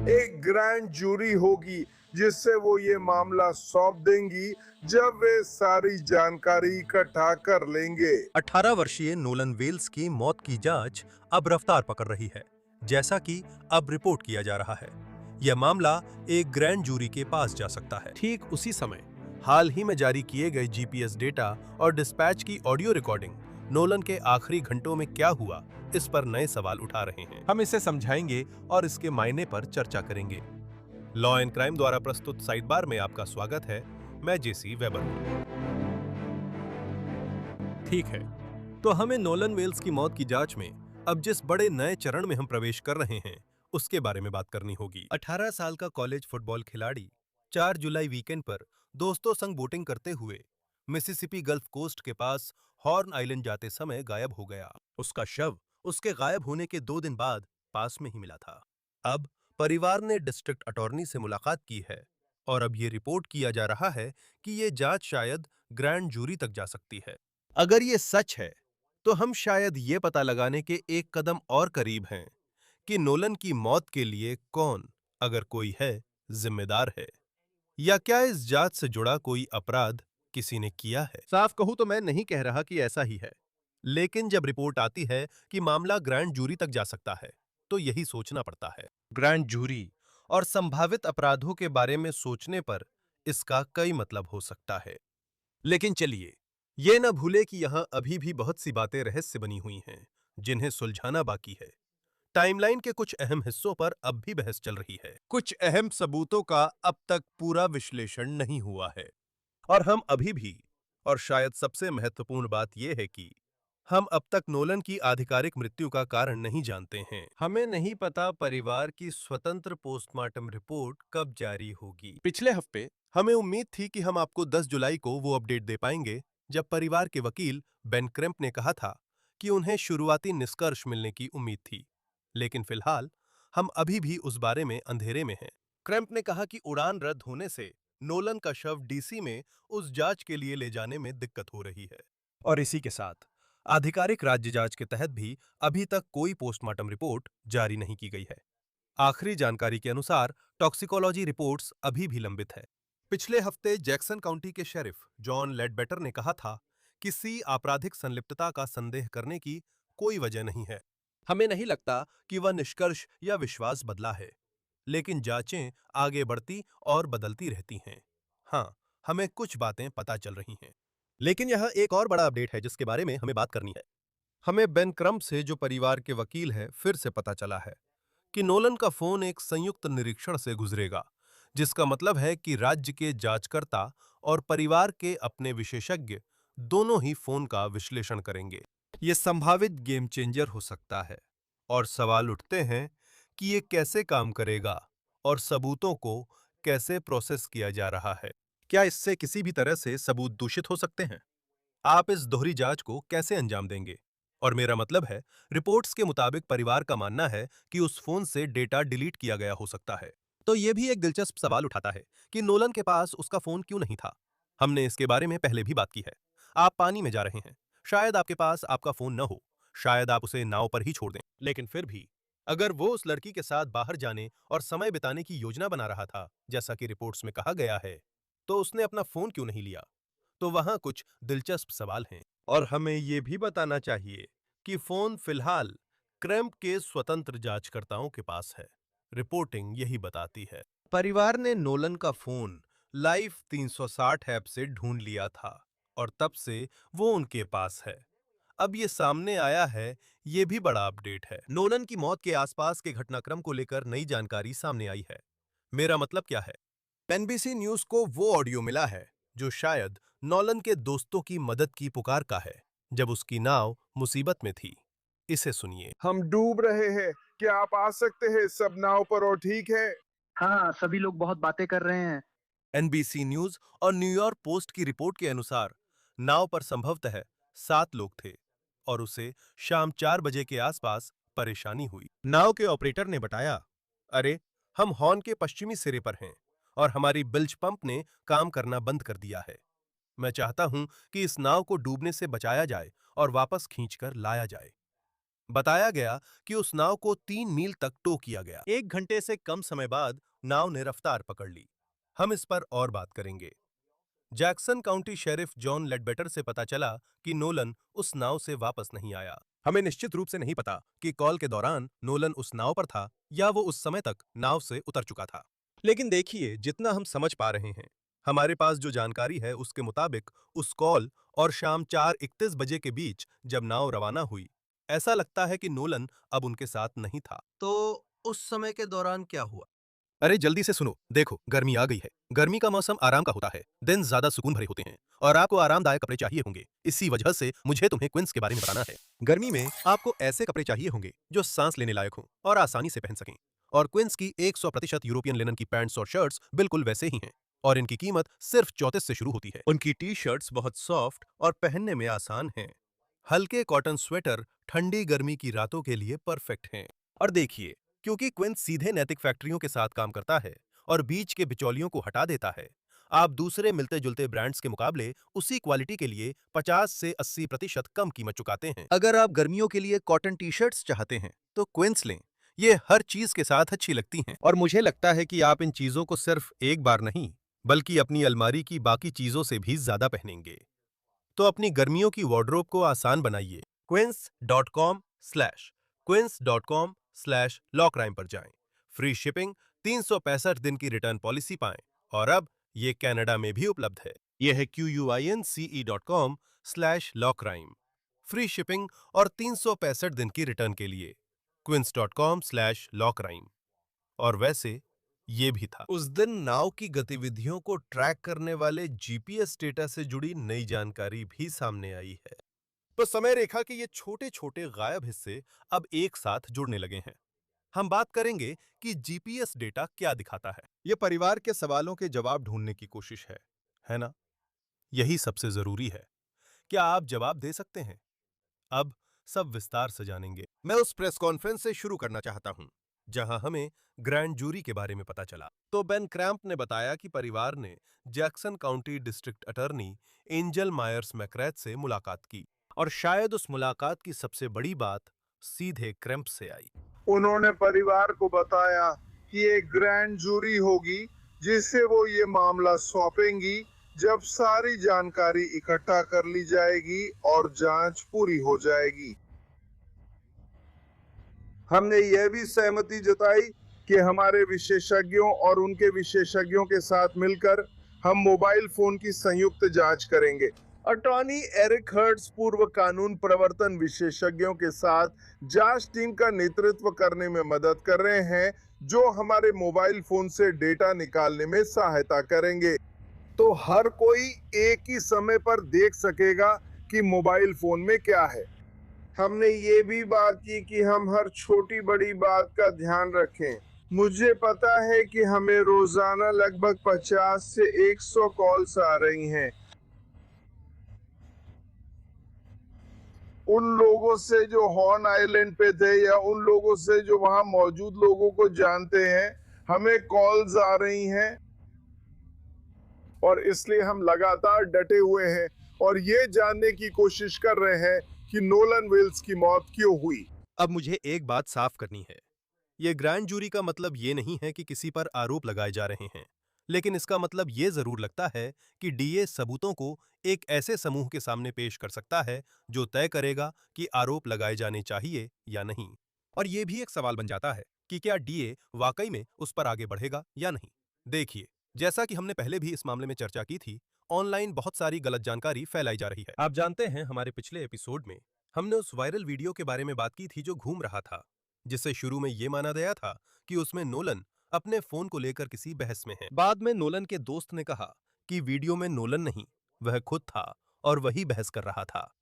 एक grand jury होगी जिससे वो ये मामला सौंप देंगी जब वे सारी जानकारी इकट्ठा कर लेंगे। 18 वर्षीय नोलन वेल्स की मौत की जांच अब रफ्तार पकड़ रही है, जैसा कि अब रिपोर्ट किया जा रहा है। यह मामला एक ग्रैंड जूरी के पास जा सकता है। ठीक उसी समय हाल ही में जारी किए गए जीपीएस डेटा और डिस्पैच की ऑडियो रिकॉर्डिंग नोलन के आखिरी घंटों में क्या हुआ, इस पर नए सवाल उठा रहे हैं। हम इसे समझाएंगे और इसके मायने पर चर्चा करेंगे। लॉ एंड क्राइम द्वारा प्रस्तुत साइड बार में आपका स्वागत है। मैं जेसी वेबर हूं। ठीक है, तो हमें नोलन वेल्स की मौत की जांच में अब जिस बड़े नए चरण में हम प्रवेश कर रहे हैं उसके बारे में बात करनी होगी। 18 साल का कॉलेज फुटबॉल खिलाड़ी 4 जुलाई वीकेंड पर दोस्तों संग बोटिंग करते हुए मिसिसिपी गल्फ कोस्ट के पास हॉर्न आइलैंड जाते समय गायब हो गया। उसका शव उसके गायब होने के 2 दिन बाद पास में ही मिला था। अब परिवार ने डिस्ट्रिक्ट अटॉर्नी से मुलाकात की है और अब ये रिपोर्ट किया जा रहा है कि ये जांच शायद ग्रैंड जूरी तक जा सकती है। अगर ये सच है, तो हम शायद ये पता लगाने के एक कदम और करीब हैं कि नोलन की मौत के लिए कौन, अगर कोई है, जिम्मेदार है, या क्या इस जांच से जुड़ा कोई अपराध किसी ने किया है। साफ कहूं तो मैं नहीं कह रहा कि ऐसा ही है, लेकिन जब रिपोर्ट आती है कि मामला ग्रैंड जूरी तक जा सकता है, तो यही सोचना पड़ता है। ग्रैंड जूरी और संभावित अपराधों के बारे में सोचने पर इसका कई मतलब हो सकता है। लेकिन चलिए, ये न भूले कि यहां अभी भी बहुत सी बातें रहस्य बनी हुई हैं, जिन्हें सुलझाना बाकी है। टाइमलाइन के कुछ अहम हिस्सों पर अब भी बहस चल रही है। कुछ अहम सबूतों का अब तक पूरा विश्लेषण नहीं हुआ है, और हम अभी भी, और शायद सबसे महत्वपूर्ण बात यह है कि हम अब तक नोलन की आधिकारिक मृत्यु का कारण नहीं जानते हैं। हमें नहीं पता परिवार की स्वतंत्र पोस्टमार्टम रिपोर्ट कब जारी होगी। पिछले हफ्ते हमें उम्मीद थी कि हम आपको 10 जुलाई को वो अपडेट दे पाएंगे जब परिवार के वकील बेन क्रेम्प ने कहा था कि उन्हें शुरुआती निष्कर्ष मिलने की उम्मीद थी, लेकिन फिलहाल हम अभी भी उस बारे में अंधेरे में हैं। क्रेम्प ने कहा कि उड़ान रद्द होने से नोलन का शव डीसी में उस जांच के लिए ले जाने में दिक्कत हो रही है, और इसी के साथ आधिकारिक राज्य जांच के तहत भी अभी तक कोई पोस्टमार्टम रिपोर्ट जारी नहीं की गई है। आखिरी जानकारी के अनुसार टॉक्सिकोलॉजी रिपोर्ट्स अभी भी लंबित है। पिछले हफ्ते जैक्सन काउंटी के शेरिफ जॉन लेडबेटर ने कहा था कि सी आपराधिक संलिप्तता का संदेह करने की कोई वजह नहीं है। हमें नहीं लगता कि वह निष्कर्ष या विश्वास बदला है, लेकिन जांचें आगे बढ़ती और बदलती रहती हैं। हाँ, हमें कुछ बातें पता चल रही हैं। लेकिन यह एक और बड़ा अपडेट है जिसके बारे में हमें बात करनी है। हमें बेन क्रम्प से, जो परिवार के वकील हैं, फिर से पता चला है कि नोलन का फोन एक संयुक्त निरीक्षण से गुजरेगा, जिसका मतलब है कि राज्य के जांचकर्ता और परिवार के अपने विशेषज्ञ दोनों ही फोन का विश्लेषण करेंगे। यह संभावित गेम चेंजर हो सकता है, और सवाल उठते हैं कि यह कैसे काम करेगा और सबूतों को कैसे प्रोसेस किया जा रहा है। क्या इससे किसी भी तरह से सबूत दूषित हो सकते हैं? आप इस दोहरी जांच को कैसे अंजाम देंगे? और मेरा मतलब है, रिपोर्ट्स के मुताबिक परिवार का मानना है कि उस फोन से डेटा डिलीट किया गया हो सकता है। तो यह भी एक दिलचस्प सवाल उठाता है कि नोलन के पास उसका फोन क्यों नहीं था। हमने इसके बारे में पहले भी बात की है। आप पानी में जा रहे हैं, शायद आपके पास आपका फोन न हो, शायद आप उसे नाव पर ही छोड़ दें, लेकिन फिर भी अगर वो उस लड़की के साथ बाहर जाने और समय बिताने की योजना बना रहा था, जैसा कि रिपोर्ट्स में कहा गया है, तो उसने अपना फोन क्यों नहीं लिया? तो वहां कुछ दिलचस्प सवाल हैं, और हमें यह भी बताना चाहिए कि फोन फिलहाल क्रैम्प के स्वतंत्र जांचकर्ताओं के पास है। रिपोर्टिंग यही बताती है। परिवार ने नोलन का फोन लाइफ 360 ऐप से ढूंढ लिया था, और तब से वो उनके पास है। अब ये सामने आया है, ये भी बड़ा अपडेट है। नोलन की मौत के आसपास के घटनाक्रम को लेकर नई जानकारी सामने आई है। मेरा मतलब क्या है? एनबीसी न्यूज को वो ऑडियो मिला है जो शायद नोलन के दोस्तों की मदद की पुकार का है, जब उसकी नाव मुसीबत में थी। इसे सुनिए। हम डूब रहे हैं, क्या आप आ सकते हैं? सब नाव पर और ठीक है? हाँ, सभी लोग बहुत बातें कर रहे हैं। एनबीसी न्यूज और न्यूयॉर्क पोस्ट की रिपोर्ट के अनुसार नाव पर संभवतः 7 लोग थे, और उसे शाम 4 बजे के आसपास परेशानी हुई। नाव के ऑपरेटर ने बताया, अरे, हम हॉर्न के पश्चिमी सिरे पर हैं और हमारी बिल्ज पंप ने काम करना बंद कर दिया है। मैं चाहता हूं कि इस नाव को डूबने से बचाया जाए और वापस खींचकर लाया जाए। बताया गया कि उस नाव को 3 मील तक टो किया गया। 1 घंटे से कम समय बाद नाव ने रफ्तार पकड़ ली। हम इस पर और बात करेंगे। जैक्सन काउंटी शेरिफ जॉन लेडबेटर से पता चला कि नोलन उस नाव से वापस नहीं आया। हमें निश्चित रूप से नहीं पता कि कॉल के दौरान नोलन उस नाव पर था या वो उस समय तक नाव से उतर चुका था। लेकिन देखिए, जितना हम समझ पा रहे हैं, हमारे पास जो जानकारी है उसके मुताबिक उस कॉल और शाम 4:31 बजे के बीच जब नाव रवाना हुई, ऐसा लगता है कि नोलन अब उनके साथ नहीं था। तो उस समय के दौरान क्या हुआ? अरे जल्दी से सुनो, देखो गर्मी आ गई है। गर्मी का मौसम आराम का होता है, दिन ज्यादा सुकून भरे होते हैं और आपको आरामदायक कपड़े चाहिए होंगे। इसी वजह से मुझे तुम्हें क्विंस के बारे में बताना है। गर्मी में आपको ऐसे कपड़े चाहिए होंगे जो सांस लेने लायक हों और आसानी से पहन सकें। और क्विंस की 100% यूरोपियन लिनन की पैंट्स और शर्ट्स बिल्कुल वैसे ही हैं और इनकी कीमत सिर्फ 34 से शुरू होती है। उनकी टी शर्ट्स बहुत सॉफ्ट और पहनने में आसान हैं। हल्के कॉटन स्वेटर ठंडी गर्मी की रातों के लिए परफेक्ट हैं। और देखिए, क्योंकि क्विंस सीधे नैतिक फैक्ट्रियों के साथ काम करता है और बीच के बिचौलियों को हटा देता है, आप दूसरे मिलते जुलते ब्रांड्स के मुकाबले उसी क्वालिटी के लिए 50 से 80% कम कीमत चुकाते हैं। अगर आप गर्मियों के लिए कॉटन टी शर्ट्स चाहते हैं तो क्विंस लें। ये हर चीज के साथ अच्छी लगती हैं और मुझे लगता है कि आप इन चीजों को सिर्फ एक बार नहीं बल्कि अपनी अलमारी की बाकी चीजों से भी ज्यादा पहनेंगे। तो अपनी गर्मियों की वार्डरोब को आसान बनाइए। quince.com/lawcrime पर जाएं। फ्री शिपिंग, 365 दिन की रिटर्न पॉलिसी पाएं और अब ये कनाडा में भी उपलब्ध है। यह है quince.com/lawcrime। फ्री शिपिंग और 365 दिन की रिटर्न के लिए quince.com/lawcrime। और वैसे ये भी था। उस दिन नाव की गतिविधियों को ट्रैक करने वाले जीपीएस डेटा से जुड़ी नई जानकारी भी सामने आई है। तो समय रेखा के ये छोटे छोटे गायब हिस्से अब एक साथ जुड़ने लगे हैं। हम बात करेंगे कि जीपीएस डेटा क्या दिखाता है। ये परिवार के सवालों के जवाब ढूंढने की कोशिश है ना? यही सबसे जरूरी है। क्या आप जवाब दे सकते हैं? अब सब विस्तार से जानेंगे। मैं उस प्रेस कॉन्फ्रेंस से शुरू करना चाहता हूं जहां हमें ग्रैंड जूरी के बारे में पता चला। तो बेन क्रैम्प ने बताया कि परिवार ने Jackson County District Attorney Angel Myers McGrath से मुलाकात की और शायद उस मुलाकात की सबसे बड़ी बात सीधे क्रैम्प से आई। उन्होंने परिवार को बताया कि एक ग्रैंड जूरी होगी जिसे वो ये मामला सौंपेंगी जब सारी जानकारी इकट्ठा कर ली जाएगी और जांच पूरी हो जाएगी। हमने यह भी सहमति जताई कि हमारे विशेषज्ञों और उनके विशेषज्ञों के साथ मिलकर हम मोबाइल फोन की संयुक्त जांच करेंगे। अटॉर्नी एरिक हर्ट्ज पूर्व कानून प्रवर्तन विशेषज्ञों के साथ जांच टीम का नेतृत्व करने में मदद कर रहे हैं जो हमारे मोबाइल फोन से डेटा निकालने में सहायता करेंगे। तो हर कोई एक ही समय पर देख सकेगा कि मोबाइल फोन में क्या है। हमने ये भी बात की कि हम हर छोटी बड़ी बात का ध्यान रखें। मुझे पता है कि हमें रोजाना लगभग 50 से 100 कॉल्स आ रही हैं। उन लोगों से जो हॉर्न आइलैंड पे थे या उन लोगों से जो वहां मौजूद लोगों को जानते हैं, हमें कॉल्स आ रही हैं और इसलिए हम लगातार डटे हुए हैं और ये जानने की कोशिश कर रहे हैं कि नोलन वेल्स की मौत क्यों हुई। अब मुझे एक बात साफ करनी है। यह ग्रैंड जूरी का मतलब ये नहीं है कि किसी पर आरोप लगाए जा रहे हैं, लेकिन इसका मतलब ये जरूर लगता है कि डीए सबूतों को एक ऐसे समूह के सामने पेश कर सकता है जो तय करेगा कि आरोप लगाए जाने चाहिए या नहीं। और ये भी एक सवाल बन जाता है कि क्या डीए वाकई में उस पर आगे बढ़ेगा या नहीं। देखिए, जैसा कि हमने पहले भी इस मामले में चर्चा की थी, ऑनलाइन बहुत सारी गलत जानकारी फैलाई जा रही है। आप जानते हैं, हमारे पिछले एपिसोड में हमने उस वायरल वीडियो के बारे में बात की थी जो घूम रहा था, जिसे शुरू में ये माना गया था कि उसमें नोलन अपने फोन को लेकर किसी बहस में है। बाद में नोलन के दोस्त ने कहा कि वीडियो में नोलन नहीं, वह खुद था और वही बहस कर रहा था।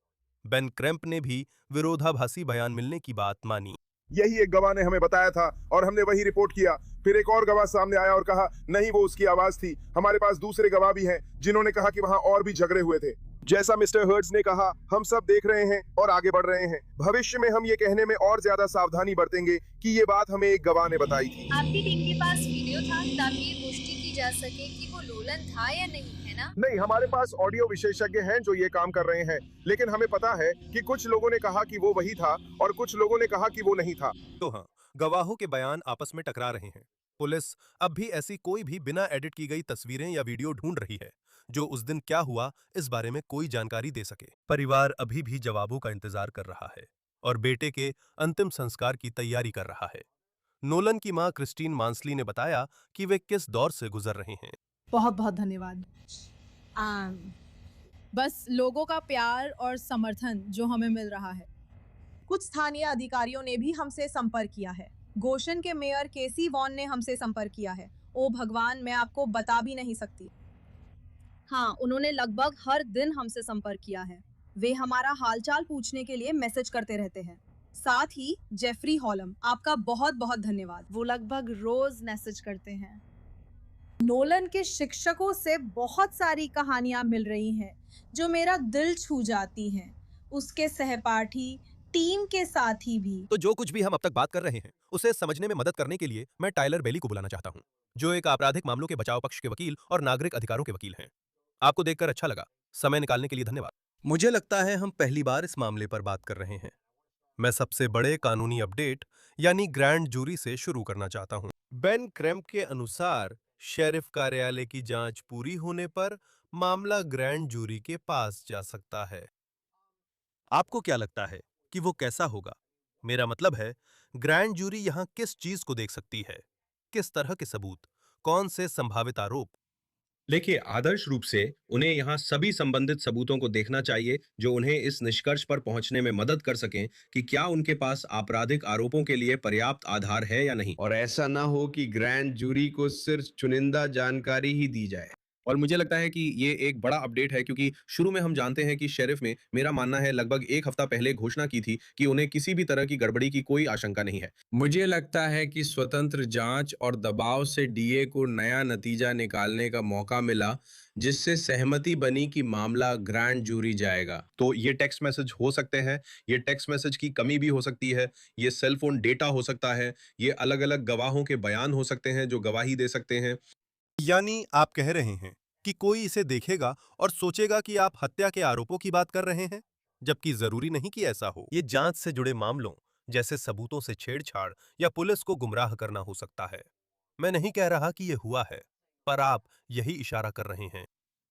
बेन क्रैम्प ने भी विरोधाभासी बयान मिलने की बात मानी। यही एक गवाह ने हमें बताया था और हमने वही रिपोर्ट किया। फिर एक और गवाह सामने आया और कहा नहीं, वो उसकी आवाज थी। हमारे पास दूसरे गवाह भी हैं जिन्होंने कहा कि वहां और भी झगड़े हुए थे। जैसा मिस्टर हर्ट्ज ने कहा, हम सब देख रहे हैं और आगे बढ़ रहे हैं। भविष्य में हम ये कहने में और ज्यादा सावधानी बरतेंगे कि ये बात हमें एक गवाह ने बताई थी। आपकी टीम के पास वीडियो था ताकि ये पुष्टि की जा सके कि वो नोलन था या नहीं, है ना? नहीं, हमारे पास ऑडियो विशेषज्ञ हैं जो ये काम कर रहे हैं, लेकिन हमें पता है कि कुछ लोगों ने कहा कि वो वही था और कुछ लोगों ने कहा कि वो नहीं था। तो हाँ, गवाहों के बयान आपस में टकरा रहे हैं। पुलिस अब भी ऐसी कोई भी बिना एडिट की गई तस्वीरें या वीडियो ढूंढ रही है जो उस दिन क्या हुआ इस बारे में कोई जानकारी दे सके। परिवार अभी भी जवाबों का इंतजार कर रहा है और बेटे के अंतिम संस्कार की तैयारी कर रहा है। नोलन की मां क्रिस्टीन मांसली ने बताया कि वे किस दौर से गुजर रहे हैं। बहुत बहुत धन्यवाद। बस लोगों का प्यार और समर्थन जो हमें मिल रहा है। कुछ स्थानीय अधिकारियों ने भी हमसे संपर्क किया है। गोशन के मेयर केसी वॉन ने हमसे संपर्क किया है। ओ भगवान, मैं आपको बता भी नहीं सकती। हाँ, उन्होंने लगभग हर दिन हमसे संपर्क किया है। वे हमारा हालचाल पूछने के लिए मैसेज करते रहते हैं। साथ ही जेफरी हॉलम, आपका बहुत बहुत धन्यवाद। वो लगभग रोज मैसेज करते हैं। नोलन के शिक्षकों से बहुत सारी कहानियां मिल रही हैं जो मेरा दिल छू जाती हैं। उसके सहपाठी, टीम के साथी भी। तो जो कुछ भी हम अब तक बात कर रहे हैं उसे समझने में मदद करने के लिए मैं टाइलर बेली को बुलाना चाहता हूं, जो एक आपराधिक मामलों के बचाव पक्ष के वकील और नागरिक अधिकारों के वकील हैं। आपको देखकर अच्छा लगा। समय निकालने के लिए धन्यवाद। मुझे लगता है हम पहली बार इस मामले पर बात कर रहे हैं। मैं सबसे बड़े कानूनी अपडेट यानी ग्रैंड जूरी से शुरू करना चाहता हूं। बेन क्रैम्प के अनुसार शेरिफ कार्यालय की जांच पूरी होने पर मामला ग्रैंड जूरी के पास जा सकता है। आपको क्या लगता है कि वो कैसा होगा? मेरा मतलब है, ग्रैंड जूरी यहां किस चीज को देख सकती है? किस तरह के सबूत? कौन से संभावित आरोप? देखिए, आदर्श रूप से उन्हें यहाँ सभी संबंधित सबूतों को देखना चाहिए जो उन्हें इस निष्कर्ष पर पहुंचने में मदद कर सकें कि क्या उनके पास आपराधिक आरोपों के लिए पर्याप्त आधार है या नहीं। और ऐसा ना हो कि ग्रैंड जूरी को सिर्फ चुनिंदा जानकारी ही दी जाए। और मुझे लगता है कि ये एक बड़ा अपडेट है, क्योंकि शुरू में हम जानते हैं कि शेरिफ ने, मेरा मानना है, लगभग एक हफ्ता पहले घोषणा की थी कि उन्हें किसी भी तरह की गड़बड़ी की कोई आशंका नहीं है। मुझे लगता है कि स्वतंत्र जांच और दबाव से डीए को नया नतीजा निकालने का मौका मिला, जिससे सहमति बनी कि मामला ग्रैंड जूरी जाएगा। तो ये टेक्स्ट मैसेज हो सकते हैं, ये टेक्स्ट मैसेज की कमी भी हो सकती है, ये सेल फोन डेटा हो सकता है, ये अलग अलग गवाहों के बयान हो सकते हैं जो गवाही दे सकते हैं। यानी आप कह रहे हैं कि कोई इसे देखेगा और सोचेगा कि आप हत्या के आरोपों की बात कर रहे हैं, जबकि जरूरी नहीं कि ऐसा हो। ये जांच से जुड़े मामलों जैसे सबूतों से छेड़छाड़ या पुलिस को गुमराह करना हो सकता है। मैं नहीं कह रहा कि यह हुआ है, पर आप यही इशारा कर रहे हैं।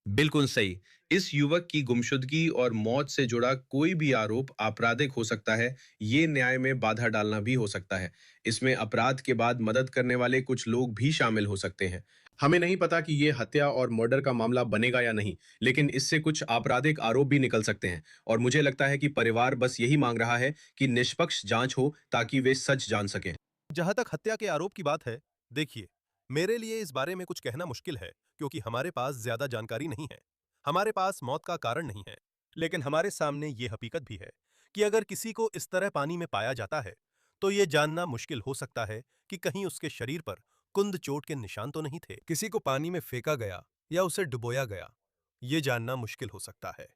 बिल्कुल सही। इस युवक की गुमशुदगी और मौत से जुड़ा कोई भी आरोप आपराधिक हो सकता है। ये न्याय में बाधा डालना भी हो सकता है। इसमें अपराध के बाद मदद करने वाले कुछ लोग भी शामिल हो सकते हैं। हमें नहीं पता कि ये हत्या और मर्डर का मामला बनेगा या नहीं, लेकिन इससे कुछ आपराधिक आरोप भी निकल सकते हैं। और मुझे लगता है कि परिवार बस यही मांग रहा है कि निष्पक्ष जांच हो ताकि वे सच जान सकें। जहां तक हत्या के आरोप की बात है, देखिए, मेरे लिए इस बारे में कुछ कहना मुश्किल है क्योंकि हमारे पास ज्यादा जानकारी नहीं है। हमारे पास मौत का कारण नहीं है, लेकिन हमारे सामने ये हकीकत भी है कि अगर किसी को इस तरह पानी में पाया जाता है तो ये जानना मुश्किल हो सकता है कि कहीं उसके शरीर पर कुंद चोट के निशान तो नहीं थे। किसी को पानी में फेंका गया या उसे डुबोया गया, ये जानना मुश्किल हो सकता है।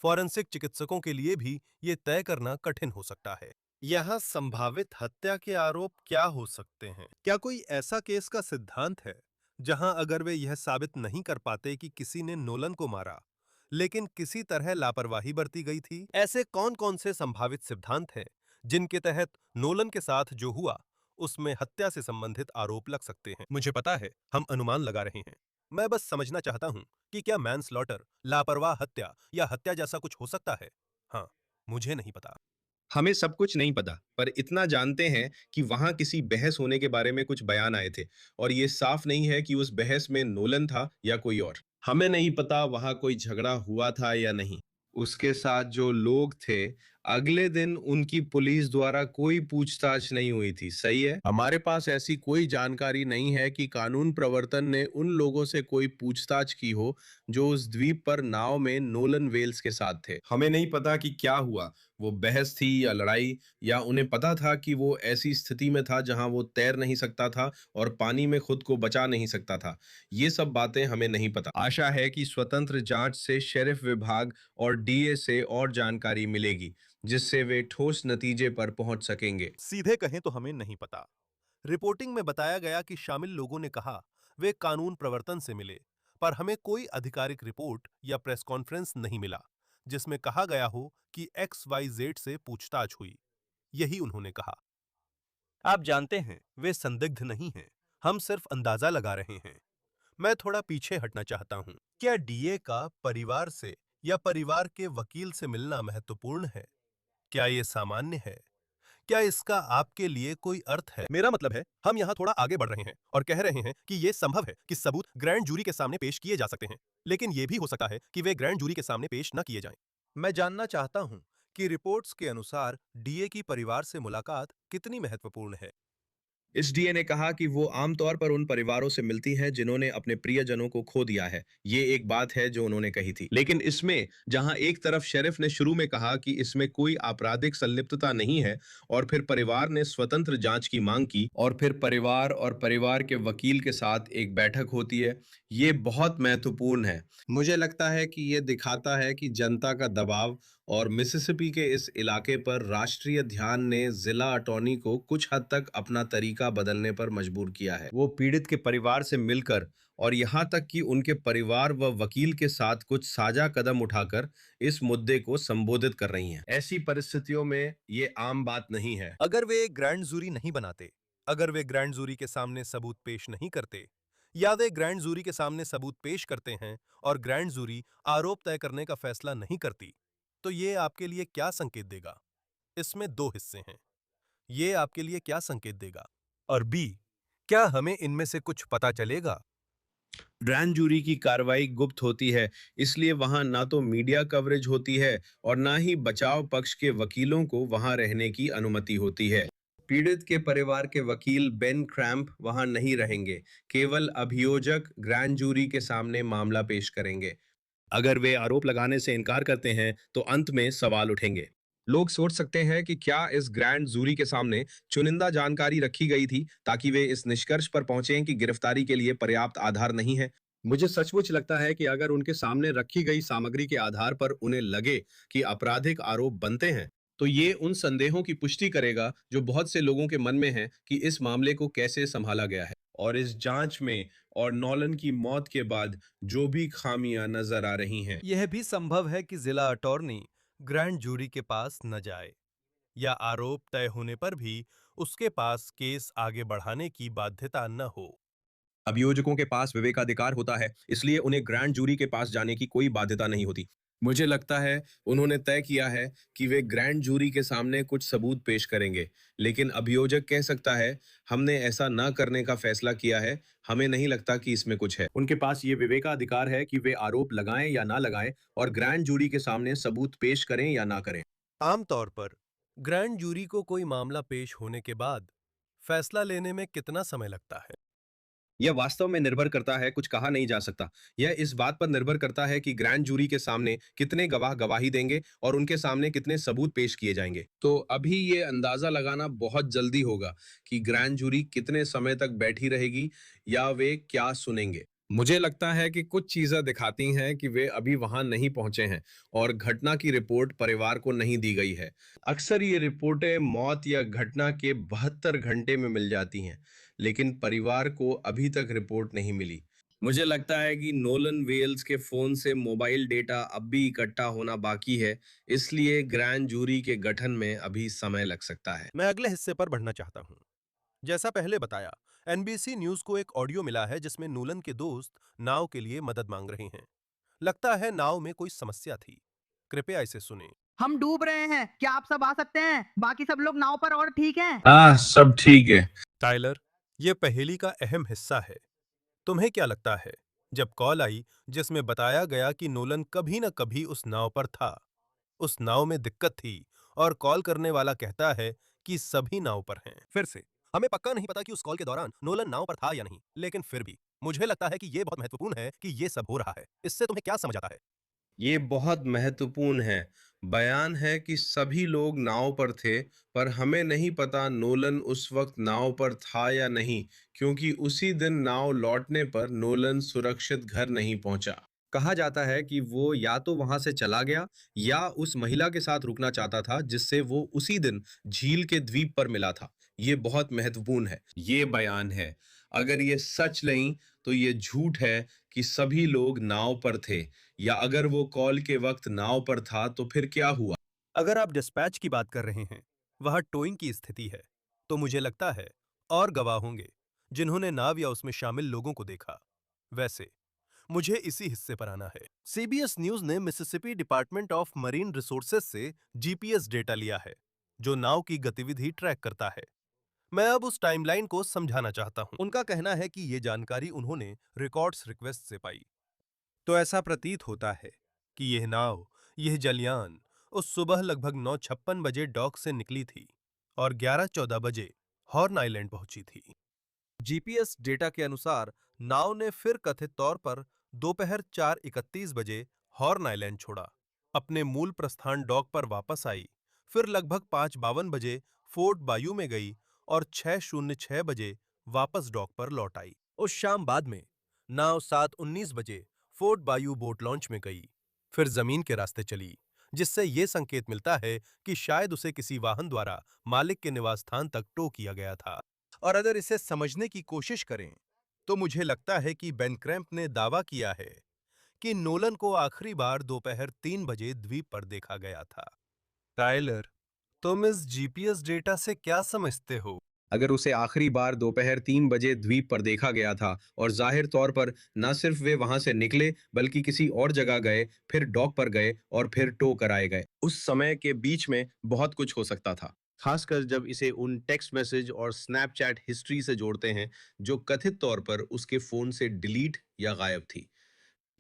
फॉरेंसिक चिकित्सकों के लिए भी ये तय करना कठिन हो सकता है। यहाँ संभावित हत्या के आरोप क्या हो सकते हैं? क्या कोई ऐसा केस का सिद्धांत है जहां अगर वे यह साबित नहीं कर पाते कि किसी ने नोलन को मारा, लेकिन किसी तरह लापरवाही बरती गई थी? ऐसे कौन-कौन से संभावित सिद्धांत हैं जिनके तहत नोलन के साथ जो हुआ उसमें हत्या से संबंधित आरोप लग सकते हैं? मुझे पता है, हम अनुमान लगा रहे हैं। मैं बस समझना चाहता हूं कि क्या मैनस्लॉटर, लापरवाह हत्या या हत्या जैसा कुछ हो सकता है? हाँ, मुझे नहीं पता। हमें सब कुछ नहीं पता, पर इतना जानते हैं कि वहां किसी बहस होने के बारे में कुछ बयान आए थे, और ये साफ नहीं है कि उस बहस में नोलन था या कोई और। हमें नहीं पता वहां कोई झगड़ा हुआ था या नहीं। उसके साथ जो लोग थे, अगले दिन उनकी पुलिस द्वारा कोई पूछताछ नहीं हुई थी, सही है? हमारे पास ऐसी कोई जानकारी नहीं है कि कानून प्रवर्तन ने उन लोगों से कोई पूछताछ की हो जो उस द्वीप पर नाव में नोलन वेल्स के साथ थे। हमें नहीं पता कि क्या हुआ, वो बहस थी या लड़ाई, या उन्हें पता था कि वो ऐसी स्थिति में था जहां वो तैर नहीं सकता था और पानी में खुद को बचा नहीं सकता था। ये सब बातें हमें नहीं पता। आशा है कि स्वतंत्र जांच से शेरिफ विभाग और डीए से और जानकारी मिलेगी, जिससे वे ठोस नतीजे पर पहुंच सकेंगे। सीधे कहें तो हमें नहीं पता। रिपोर्टिंग में बताया गया कि शामिल लोगों ने कहा वे कानून प्रवर्तन से मिले, पर हमें कोई आधिकारिक रिपोर्ट या प्रेस कॉन्फ्रेंस नहीं मिला जिसमें कहा गया हो कि XYZ से पूछताछ हुई। यही उन्होंने कहा। आप जानते हैं, वे संदिग्ध नहीं हैं, हम सिर्फ अंदाजा लगा रहे हैं। मैं थोड़ा पीछे हटना चाहता हूं। क्या डीए का परिवार से या परिवार के वकील से मिलना महत्वपूर्ण है? क्या ये सामान्य है? क्या इसका आपके लिए कोई अर्थ है? मेरा मतलब है, हम यहाँ थोड़ा आगे बढ़ रहे हैं और कह रहे हैं कि ये संभव है कि सबूत ग्रैंड जूरी के सामने पेश किए जा सकते हैं, लेकिन ये भी हो सकता है कि वे ग्रैंड जूरी के सामने पेश न किए जाएं। मैं जानना चाहता हूं कि रिपोर्ट्स के अनुसार डीए की परिवार से मुलाकात कितनी महत्वपूर्ण है। इस डीए ने कहा कि वो आमतौर पर उन परिवारों से मिलती हैं जिन्होंने अपने प्रियजनों को खो दिया है। ये एक बात है जो उन्होंने कही थी। लेकिन इसमें जहां एक तरफ शेरिफ ने शुरू में कहा कि इसमें कोई आपराधिक संलिप्तता नहीं है और फिर परिवार ने स्वतंत्र जांच की मांग की और फिर परिवार और परिवार के वकील के साथ एक बैठक होती है, ये बहुत महत्वपूर्ण है। मुझे लगता है कि ये दिखाता है कि जनता का दबाव और मिसिसिपी के इस इलाके पर राष्ट्रीय ध्यान ने जिला अटॉर्नी को कुछ हद तक अपना तरीका बदलने पर मजबूर किया है। वो पीड़ित के परिवार से मिलकर और यहाँ तक कि उनके परिवार व वकील के साथ कुछ साझा कदम उठाकर इस मुद्दे को संबोधित कर रही हैं। ऐसी परिस्थितियों में ये आम बात नहीं है। अगर वे ग्रैंड जूरी नहीं बनाते, अगर वे ग्रैंड जूरी के सामने सबूत पेश नहीं करते, या वे ग्रैंड जूरी के सामने सबूत पेश करते हैं और ग्रैंड जूरी आरोप तय करने का फैसला नहीं करती, तो ये आपके लिए क्या संकेत देगा? इसमें दो हिस्से हैं। ये आपके लिए क्या संकेत देगा? और बी, क्या हमें इनमें से कुछ पता चलेगा? ग्रैंड जूरी की कार्रवाई गुप्त होती है, इसलिए वहां ना तो मीडिया कवरेज होती है और ना ही बचाव पक्ष के वकीलों को वहां रहने की अनुमति होती है। पीड़ित के परिवार के वकील बेन क्रैम्प वहां नहीं रहेंगे, केवल अभियोजक ग्रैंड जूरी के सामने मामला पेश करेंगे। अगर वे आरोप लगाने से इनकार करते हैं तो अंत में सवाल उठेंगे। लोग सोच सकते हैं कि क्या इस ग्रैंड जूरी के सामने चुनिंदा जानकारी रखी गई थी ताकि वे इस निष्कर्ष पर पहुंचें कि गिरफ्तारी के लिए पर्याप्त आधार नहीं है। मुझे सचमुच लगता है कि अगर उनके सामने रखी गई सामग्री के आधार पर उन्हें लगे कि आपराधिक आरोप बनते हैं, तो ये उन संदेहों की पुष्टि करेगा जो बहुत से लोगों के मन में है कि इस मामले को कैसे संभाला गया है और इस जांच में और नॉलन की मौत के बाद जो भी खामियां नजर आ रही हैं। यह भी संभव है कि जिला अटॉर्नी ग्रैंड जूरी के पास न जाए, या आरोप तय होने पर भी उसके पास केस आगे बढ़ाने की बाध्यता न हो। अभियोजकों के पास विवेकाधिकार होता है, इसलिए उन्हें ग्रैंड जूरी के पास जाने की कोई बाध्यता नहीं होती। मुझे लगता है उन्होंने तय किया है कि वे ग्रैंड जूरी के सामने कुछ सबूत पेश करेंगे, लेकिन अभियोजक कह सकता है, हमने ऐसा न करने का फैसला किया है, हमें नहीं लगता कि इसमें कुछ है। उनके पास ये विवेकाधिकार है कि वे आरोप लगाएं या ना लगाएं और ग्रैंड जूरी के सामने सबूत पेश करें या ना करें। आमतौर पर ग्रैंड जूरी को कोई मामला पेश होने के बाद फैसला लेने में कितना समय लगता है? यह वास्तव में निर्भर करता है, कुछ कहा नहीं जा सकता। यह इस बात पर निर्भर करता है कि ग्रैंड जूरी के सामने कितने गवाह गवाही देंगे और उनके सामने कितने सबूत पेश किए जाएंगे। तो अभी ये अंदाजा लगाना बहुत जल्दी होगा कि ग्रैंड जूरी कितने समय तक बैठी रहेगी या वे क्या सुनेंगे। मुझे लगता है कि कुछ चीजें दिखाती हैं कि वे अभी वहां नहीं पहुंचे हैं और घटना की रिपोर्ट परिवार को नहीं दी गई है। अक्सर ये रिपोर्टें मौत या घटना के 72 घंटे में मिल जाती हैं, लेकिन परिवार को अभी तक रिपोर्ट नहीं मिली। मुझे लगता है कि नोलन वेल्स के फोन से मोबाइल डेटा अब भी इकट्ठा होना बाकी है, इसलिए ग्रैंड जूरी के गठन में अभी समय लग सकता है। मैं अगले हिस्से पर बढ़ना चाहता हूं। जैसा पहले बताया, एनबीसी न्यूज को एक ऑडियो मिला है जिसमें नोलन के दोस्त नाव के लिए मदद मांग रहे हैं। लगता है नाव में कोई समस्या थी। कृपया इसे सुने। हम डूब रहे हैं, क्या आप सब आ सकते हैं? बाकी सब लोग नाव पर और ठीक हैं? हाँ, सब ठीक है। टाइलर, यह पहेली का अहम हिस्सा है। तुम्हें क्या लगता है, जब कॉल आई जिसमें बताया गया कि नोलन कभी न कभी उस नाव पर था, उस नाव में दिक्कत थी और कॉल करने वाला कहता है कि सभी नाव पर हैं। फिर से, हमें पक्का नहीं पता कि उस कॉल के दौरान नोलन नाव पर था या नहीं, लेकिन फिर भी मुझे लगता है कि यह बहुत महत्वपूर्ण है कि यह सब हो रहा है। इससे तुम्हें क्या समझ आता है? ये बहुत महत्वपूर्ण है। बयान है कि सभी लोग नाव पर थे, पर हमें नहीं पता नोलन उस वक्त नाव पर था या नहीं, क्योंकि उसी दिन नाव लौटने पर नोलन सुरक्षित घर नहीं पहुंचा। कहा जाता है कि वो या तो वहां से चला गया या उस महिला के साथ रुकना चाहता था जिससे वो उसी दिन झील के द्वीप पर मिला था। ये बहुत महत्वपूर्ण है। ये बयान है। अगर ये सच नहीं तो ये झूठ है कि सभी लोग नाव पर थे, या अगर वो कॉल के वक्त नाव पर था तो फिर क्या हुआ? अगर आप डिस्पैच की बात कर रहे हैं, वहां टोइंग की स्थिति है, तो मुझे लगता है और गवाह होंगे जिन्होंने नाव या उसमें शामिल लोगों को देखा। वैसे मुझे इसी हिस्से पर आना है। सीबीएस न्यूज ने Mississippi department of marine resources से जीपीएस डेटा लिया है, जो नाव की गतिविधि ट्रैक करता है। मैं अब उस टाइमलाइन को समझाना चाहता हूं। उनका कहना है कि ये जानकारी उन्होंने रिकॉर्ड्स रिक्वेस्ट से पाई। तो ऐसा प्रतीत होता है कि यह नाव, यह जलयान उस सुबह लगभग 9:56 बजे डॉक से निकली थी और 11:14 बजे हॉर्न आइलैंड पहुंची थी। जीपीएस डेटा के अनुसार नाव ने फिर कथित तौर पर दोपहर 4:31 बजे हॉर्न आइलैंड छोड़ा, अपने मूल प्रस्थान डॉक पर वापस आई, फिर लगभग 5:52 बजे फोर्ट बायू में गई और 6:06 बजे वापस डॉक पर लौट आई। उस शाम बाद में नाव 7:19 बजे फोर्ट बायू बोट लॉन्च में गई, फिर जमीन के रास्ते चली, जिससे यह संकेत मिलता है कि शायद उसे किसी वाहन द्वारा मालिक के निवास स्थान तक टो किया गया था। और अगर इसे समझने की कोशिश करें, तो मुझे लगता है कि बेन क्रैम्प ने दावा किया है कि नोलन को आखिरी बार दोपहर 3 बजे द्वीप पर देखा गया था। टाइलर, तुम इस जीपीएस डेटा से क्या समझते हो? अगर उसे आखिरी बार दोपहर 3 बजे द्वीप पर देखा गया था और जाहिर तौर पर न सिर्फ वे वहां से निकले बल्कि किसी और जगह गए, फिर डॉक पर गए और फिर टो कराए गए, उस समय के बीच में बहुत कुछ हो सकता था, खासकर जब इसे उन टेक्स्ट मैसेज और स्नैपचैट हिस्ट्री से जोड़ते हैं जो कथित तौर पर उसके फोन से डिलीट या गायब थी।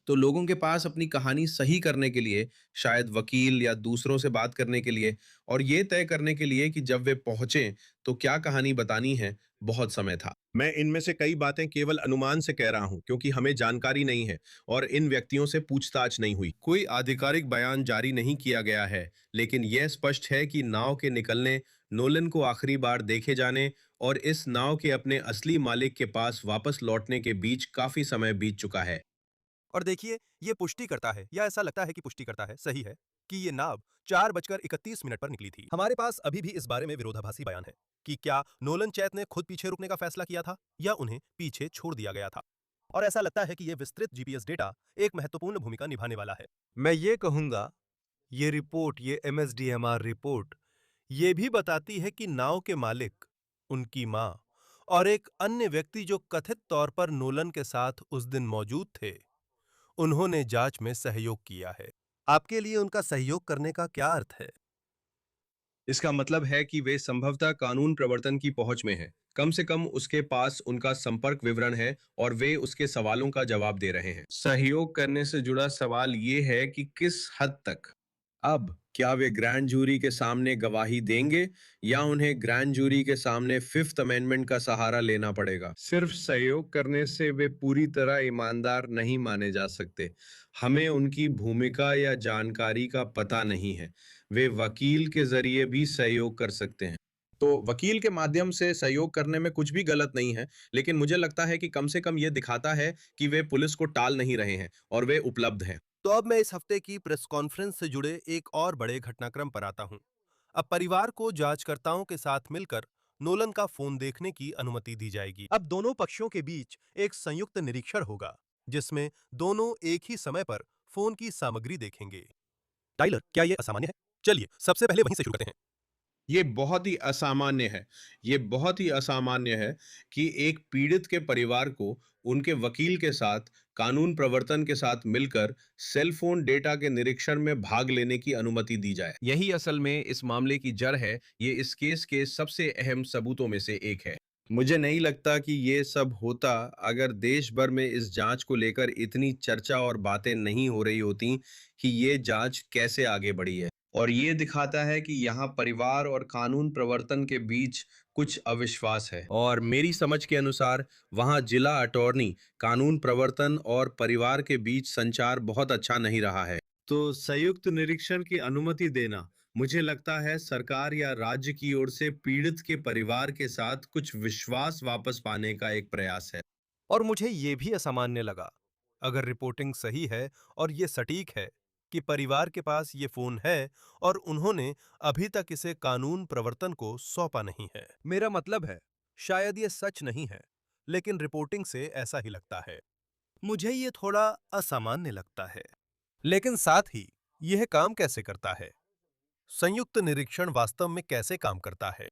तो लोगों के पास अपनी कहानी सही करने के लिए, शायद वकील या दूसरों से बात करने के लिए और ये तय करने के लिए कि जब वे पहुंचे तो क्या कहानी बतानी है, बहुत समय था। मैं इनमें से कई बातें केवल अनुमान से कह रहा हूं क्योंकि हमें जानकारी नहीं है और इन व्यक्तियों से पूछताछ नहीं हुई। कोई आधिकारिक बयान जारी नहीं किया गया है, लेकिन यह स्पष्ट है कि नाव के निकलने, नोलन को आखिरी बार देखे जाने और इस नाव के अपने असली मालिक के पास वापस लौटने के बीच काफी समय बीत चुका है। और देखिए, ये पुष्टि करता है, या ऐसा लगता है कि पुष्टि करता है, सही है, कि ये नाव 4:31 पर निकली थी। हमारे पास अभी भी इस बारे में विरोधाभासी बयान है कि क्या नोलन चैत ने खुद पीछे रुकने का फैसला किया था या उन्हें पीछे छोड़ दिया गया था। और ऐसा लगता है कि यह विस्तृत जीपीएस डेटा एक महत्वपूर्ण भूमिका निभाने वाला है। मैं ये कहूंगा, ये रिपोर्ट, ये एमएसडीएमआर रिपोर्ट, ये भी बताती है कि नाव के मालिक, उनकी मां और एक अन्य व्यक्ति जो कथित तौर पर नोलन के साथ उस दिन मौजूद थे, उन्होंने जांच में सहयोग किया है। आपके लिए उनका सहयोग करने का क्या अर्थ है? इसका मतलब है कि वे संभवतः कानून प्रवर्तन की पहुंच में हैं। कम से कम उसके पास उनका संपर्क विवरण है और वे उसके सवालों का जवाब दे रहे हैं। सहयोग करने से जुड़ा सवाल ये है कि किस हद तक। अब क्या वे ग्रैंड जूरी के सामने गवाही देंगे या उन्हें ग्रैंड जूरी के सामने फिफ्थ अमेंडमेंट का सहारा लेना पड़ेगा? सिर्फ सहयोग करने से वे पूरी तरह ईमानदार नहीं माने जा सकते। हमें उनकी भूमिका या जानकारी का पता नहीं है। वे वकील के जरिए भी सहयोग कर सकते हैं। तो वकील के माध्यम से सहयोग करने में कुछ भी गलत नहीं है, लेकिन मुझे लगता है कि कम से कम ये दिखाता है कि वे पुलिस को टाल नहीं रहे हैं और वे उपलब्ध हैं। तो अब मैं इस हफ्ते की प्रेस कॉन्फ्रेंस से जुड़े एक और बड़े घटनाक्रम पर आता हूं। अब परिवार को जांचकर्ताओं के साथ मिलकर नोलन का फोन देखने की अनुमति दी जाएगी। अब दोनों पक्षों के बीच एक संयुक्त निरीक्षण होगा, जिसमें दोनों एक ही समय पर फोन की सामग्री देखेंगे। टाइलर, क्या यह असामान्य है? चलिए सबसे पहले वहीं से शुरू करते हैं। ये बहुत ही असामान्य है। ये बहुत ही असामान्य है कि एक पीड़ित के परिवार को उनके वकील के साथ, कानून प्रवर्तन के साथ मिलकर सेल फोन डेटा के निरीक्षण में भाग लेने की अनुमति दी जाए। यही असल में इस मामले की जड़ है। ये इस केस के सबसे अहम सबूतों में से एक है। मुझे नहीं लगता कि ये सब होता अगर देश भर में इस जांच को लेकर इतनी चर्चा और बातें नहीं हो रही होती कि ये जांच कैसे आगे बढ़ी है। और ये दिखाता है कि यहाँ परिवार और कानून प्रवर्तन के बीच कुछ अविश्वास है। और मेरी समझ के अनुसार वहाँ जिला अटॉर्नी, कानून प्रवर्तन और परिवार के बीच संचार बहुत अच्छा नहीं रहा है। तो संयुक्त निरीक्षण की अनुमति देना, मुझे लगता है सरकार या राज्य की ओर से पीड़ित के परिवार के साथ कुछ विश्वास वापस पाने का एक प्रयास है। और मुझे ये भी असामान्य लगा, अगर रिपोर्टिंग सही है और ये सटीक है कि परिवार के पास ये फोन है और उन्होंने अभी तक इसे कानून प्रवर्तन को सौंपा नहीं है। मेरा मतलब है, शायद ये सच नहीं है, लेकिन रिपोर्टिंग से ऐसा ही लगता है। मुझे ये थोड़ा असामान्य लगता है। लेकिन साथ ही यह काम कैसे करता है? संयुक्त निरीक्षण वास्तव में कैसे काम करता है?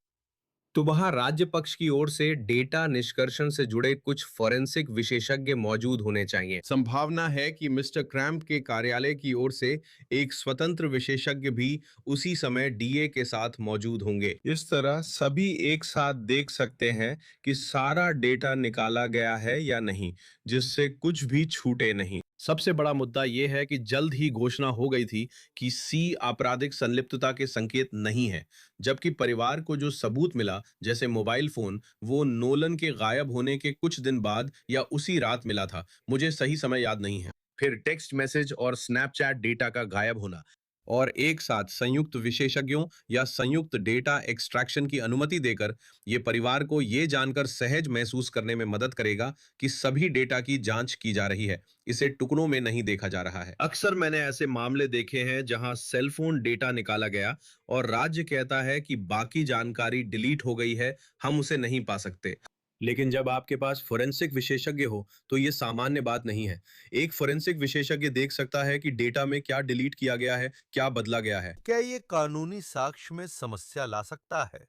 तो वहां राज्य पक्ष की ओर से डेटा निष्कर्षण से जुड़े कुछ फोरेंसिक विशेषज्ञ मौजूद होने चाहिए। संभावना है कि मिस्टर क्रैम्प के कार्यालय की ओर से एक स्वतंत्र विशेषज्ञ भी उसी समय डीए के साथ मौजूद होंगे। इस तरह सभी एक साथ देख सकते हैं कि सारा डेटा निकाला गया है या नहीं, जिससे कुछ भी छूटे नहीं। सबसे बड़ा मुद्दा यह है कि जल्द ही घोषणा हो गई थी कि सी आपराधिक संलिप्तता के संकेत नहीं है, जबकि परिवार को जो सबूत मिला, जैसे मोबाइल फोन, वो नोलन के गायब होने के कुछ दिन बाद या उसी रात मिला था। मुझे सही समय याद नहीं है। फिर टेक्स्ट मैसेज और स्नैपचैट डेटा का गायब होना और एक साथ संयुक्त विशेषज्ञों या संयुक्त डेटा एक्सट्रैक्शन की अनुमति देकर ये परिवार को ये जानकर सहज महसूस करने में मदद करेगा कि सभी डेटा की जांच की जा रही है, इसे टुकड़ों में नहीं देखा जा रहा है। अक्सर मैंने ऐसे मामले देखे हैं जहां सेलफोन डेटा निकाला गया और राज्य कहता है कि बाकी जानकारी डिलीट हो गई है, हम उसे नहीं पा सकते। लेकिन जब आपके पास फोरेंसिक विशेषज्ञ हो तो ये सामान्य बात नहीं है। एक फोरेंसिक विशेषज्ञ देख सकता है कि डेटा में क्या डिलीट किया गया है, क्या बदला गया है। क्या ये कानूनी साक्ष्य में समस्या ला सकता है?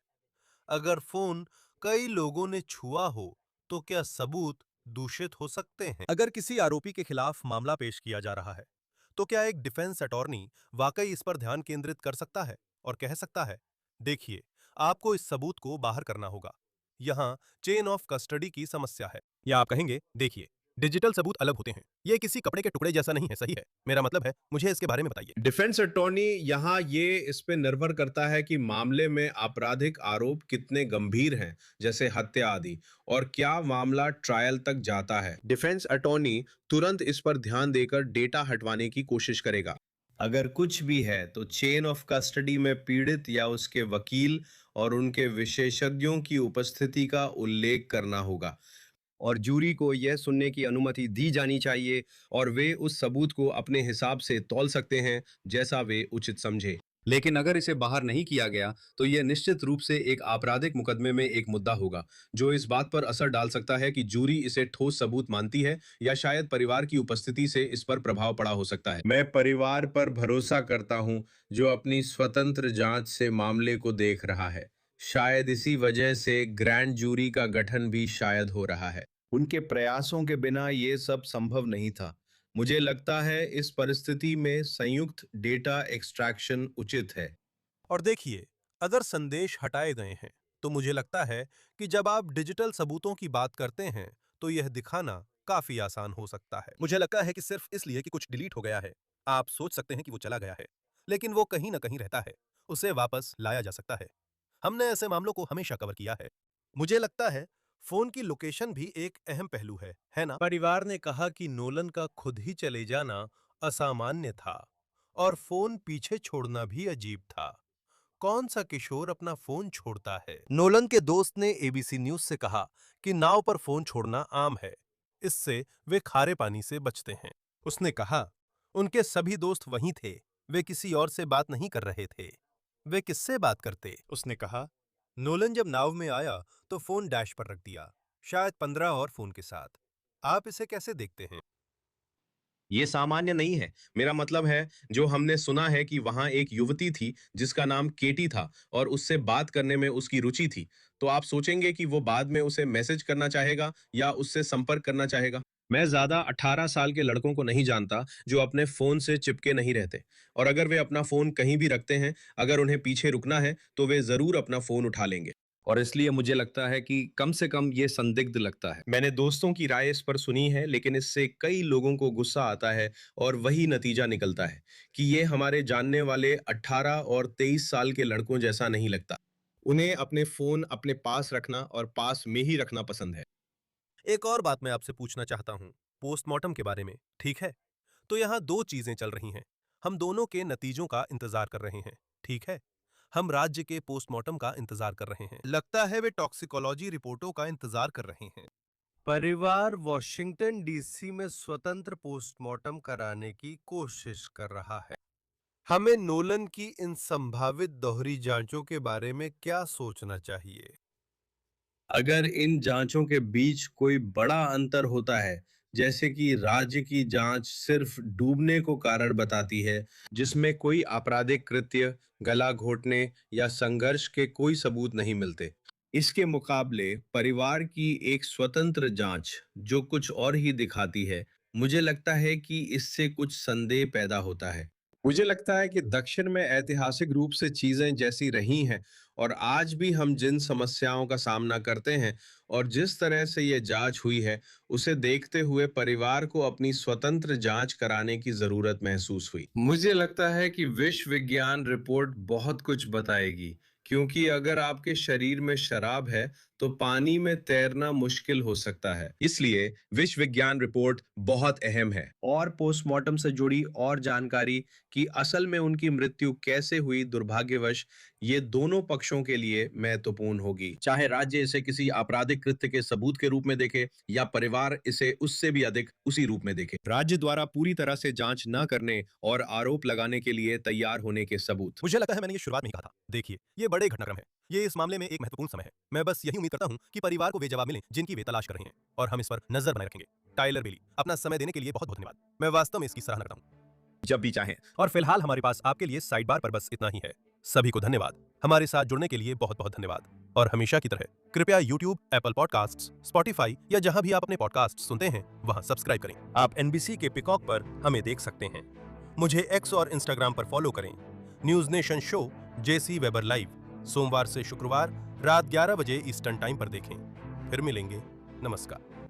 अगर फोन कई लोगों ने छुआ हो, तो क्या सबूत दूषित हो सकते हैं? अगर किसी आरोपी के खिलाफ मामला पेश किया जा रहा है, तो क्या एक डिफेंस अटॉर्नी वाकई इस पर ध्यान केंद्रित कर सकता है और कह सकता है, देखिए, आपको इस सबूत को बाहर करना होगा। यहाँ चेन ऑफ कस्टडी की समस्या है। या आप कहेंगे, देखिए, डिजिटल सबूत अलग होते हैं। ये किसी कपड़े के टुकड़े जैसा नहीं है, सही है। मेरा मतलब है, मुझे इसके बारे में बताइए। डिफेंस अटॉर्नी यहाँ ये इस पे निर्भर करता है कि मामले में आपराधिक आरोप कितने गंभीर हैं, जैसे हत्या आदि, और क्या मामला ट्रायल तक जाता है। डिफेंस अटॉर्नी तुरंत इस पर ध्यान देकर डेटा हटवाने की कोशिश करेगा। अगर कुछ भी है तो चेन ऑफ कस्टडी में पीड़ित या उसके वकील और उनके विशेषज्ञों की उपस्थिति का उल्लेख करना होगा और जूरी को यह सुनने की अनुमति दी जानी चाहिए और वे उस सबूत को अपने हिसाब से तौल सकते हैं जैसा वे उचित समझे। लेकिन अगर इसे बाहर नहीं किया गया तो यह निश्चित रूप से एक आपराधिक मुकदमे में एक मुद्दा होगा, जो इस बात पर असर डाल सकता है कि जूरी इसे ठोस सबूत मानती है या शायद परिवार की उपस्थिति से इस पर प्रभाव पड़ा हो सकता है। मैं परिवार पर भरोसा करता हूं, जो अपनी स्वतंत्र जांच से मामले को देख रहा है। शायद इसी वजह से ग्रैंड जूरी का गठन भी शायद हो रहा है। उनके प्रयासों के बिना ये सब संभव नहीं था। मुझे लगता है इस परिस्थिति में संयुक्त डेटा एक्सट्रैक्शन उचित है। और देखिए, अगर संदेश हटाए गए हैं, तो मुझे लगता है कि जब आप डिजिटल सबूतों की बात करते हैं, तो यह दिखाना काफी आसान हो सकता है। मुझे लगता है कि सिर्फ इसलिए कि कुछ डिलीट हो गया है, आप सोच सकते हैं कि वो चला गया है, लेकिन वो कहीं ना कहीं रहता है, उसे वापस लाया जा सकता है। हमने ऐसे मामलों को हमेशा कवर किया है। मुझे लगता है फोन की लोकेशन भी एक अहम पहलू है ना? परिवार ने कहा कि नोलन का खुद ही चले जाना असामान्य था और फोन पीछे छोड़ना भी अजीब था। कौन सा किशोर अपना फोन छोड़ता है? नोलन के दोस्त ने एबीसी न्यूज से कहा कि नाव पर फोन छोड़ना आम है, इससे वे खारे पानी से बचते हैं। उसने कहा, उनके सभी दोस्त वहीं थे, वे किसी और से बात नहीं कर रहे थे। वे किससे बात करते? उसने कहा, नोलन जब नाव में आया तो फोन डैश पर रख दिया, शायद 15 और फोन के साथ। आप इसे कैसे देखते हैं? ये सामान्य नहीं है। मेरा मतलब है, जो हमने सुना है कि वहां एक युवती थी जिसका नाम केटी था और उससे बात करने में उसकी रुचि थी, तो आप सोचेंगे कि वो बाद में उसे मैसेज करना चाहेगा या उससे संपर्क करना चाहेगा। मैं ज्यादा 18 साल के लड़कों को नहीं जानता जो अपने फोन से चिपके नहीं रहते, और अगर वे अपना फोन कहीं भी रखते हैं, अगर उन्हें पीछे रुकना है तो वे जरूर अपना फोन उठा लेंगे। और इसलिए मुझे लगता है कि कम से कम ये संदिग्ध लगता है। मैंने दोस्तों की राय इस पर सुनी है, लेकिन इससे कई लोगों को गुस्सा आता है और वही नतीजा निकलता है कि ये हमारे जानने वाले 18 और 23 साल के लड़कों जैसा नहीं लगता। उन्हें अपने फोन अपने पास रखना और पास में ही रखना पसंद है। एक और बात मैं आपसे पूछना चाहता हूं, पोस्टमार्टम के बारे में, ठीक है? तो यहाँ दो चीजें चल रही हैं। हम दोनों के नतीजों का इंतजार कर रहे हैं, ठीक है? हम राज्य के पोस्टमार्टम का इंतजार कर रहे हैं। लगता है वे टॉक्सिकोलॉजी रिपोर्टों का इंतजार कर रहे हैं। परिवार वॉशिंगटन डीसी में स्वतंत्र पोस्टमार्टम कराने की कोशिश कर रहा है। हमें नोलन की इन संभावित दोहरी जांचों के बारे में क्या सोचना चाहिए? अगर इन जांचों के बीच कोई बड़ा अंतर होता है, जैसे कि राज्य की जांच सिर्फ डूबने को कारण बताती है, जिसमें कोई आपराधिक कृत्य, गला घोटने या संघर्ष के कोई सबूत नहीं मिलते, इसके मुकाबले परिवार की एक स्वतंत्र जांच जो कुछ और ही दिखाती है, मुझे लगता है कि इससे कुछ संदेह पैदा होता है। मुझे लगता है कि दक्षिण में ऐतिहासिक रूप से चीजें जैसी रही हैं और आज भी हम जिन समस्याओं का सामना करते हैं और जिस तरह से ये जांच हुई है, उसे देखते हुए परिवार को अपनी स्वतंत्र जांच कराने की जरूरत महसूस हुई। मुझे लगता है कि विश्व विज्ञान रिपोर्ट बहुत कुछ बताएगी, क्योंकि अगर आपके शरीर में शराब है तो पानी में तैरना मुश्किल हो सकता है। इसलिए विश्व विज्ञान रिपोर्ट बहुत अहम है और पोस्टमार्टम से जुड़ी और जानकारी कि असल में उनकी मृत्यु कैसे हुई, दुर्भाग्यवश ये दोनों पक्षों के लिए महत्वपूर्ण होगी। चाहे राज्य इसे किसी आपराधिक कृत्य के सबूत के रूप में देखे या परिवार इसे उससे भी अधिक उसी रूप में देखे। राज्य द्वारा पूरी तरह से जांच न करने और आरोप लगाने के लिए तैयार होने के सबूत। मुझे लगता है मैंने ये शुरुआत में ही कहा था। देखिए, ये बड़े घटनाक्रम है। ये इस मामले में एक महत्वपूर्ण समय है। मैं बस यही उम्मीद करता हूँ कि परिवार को वे जवाब मिलें जिनकी वे तलाश कर रहे हैं, और हम इस पर नजर बनाए रखेंगे। टाइलर बेली, अपना समय देने के लिए बहुत बहुत धन्यवाद। मैं वास्तव में इसकी सराहना करता हूँ। जब भी चाहें। और फिलहाल हमारे पास आपके लिए साइड बार पर बस इतना ही है। सभी को धन्यवाद। हमारे साथ जुड़ने के लिए बहुत बहुत धन्यवाद। और हमेशा की तरह कृपया YouTube, Apple Podcasts, Spotify या जहां भी आप अपने पॉडकास्ट सुनते हैं वहां सब्सक्राइब करें। आप NBC के पिकॉक पर हमें देख सकते हैं। मुझे X और Instagram पर फॉलो करें। News nation show JC weber live सोमवार से शुक्रवार रात 11 बजे ईस्टर्न टाइम पर देखें। फिर मिलेंगे। नमस्कार।